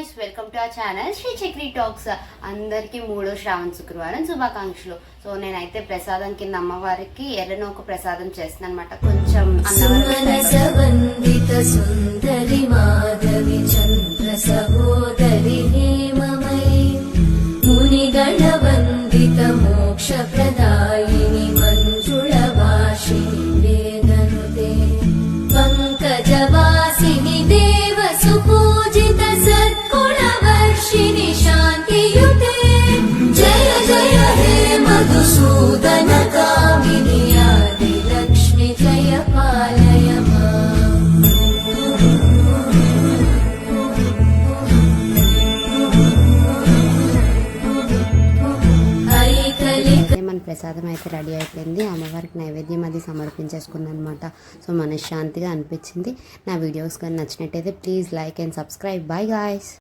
Guys, welcome to our channel Shri Chakri talks. అందరికీ 3వ శ్రావణ శుక్రవారం శుభాకాంక్షలు. సో నేనైతే ప్రసాదం కింద అమ్మవారికి ఎర్రనోక ప్రసాదం చేస్తున్నాను అనమాట. కొంచెం సుందరి మాధవి చంద్ర సహోదరి హేమమయీ ముని గణవందిత మోక్ష ప్రదాయిని మంజుళ వాసిని వేదనుతే పంకజవాసిని దేవ సుపూజిత సద్గుణ వర్షిణి శాంతియుతే జయ జయ హే మధుసూదన కామిని ఆది లక్ష్మి జయ పాలయ మన ప్రసాదం అయితే రెడీ అయిపోయింది. అమ్మవారికి నైవేద్యం అది సమర్పించేసుకున్నాను అనమాట. సో మనశ్శాంతిగా అనిపించింది. నా వీడియోస్ కానీ నచ్చినట్టయితే please like and subscribe. By guys.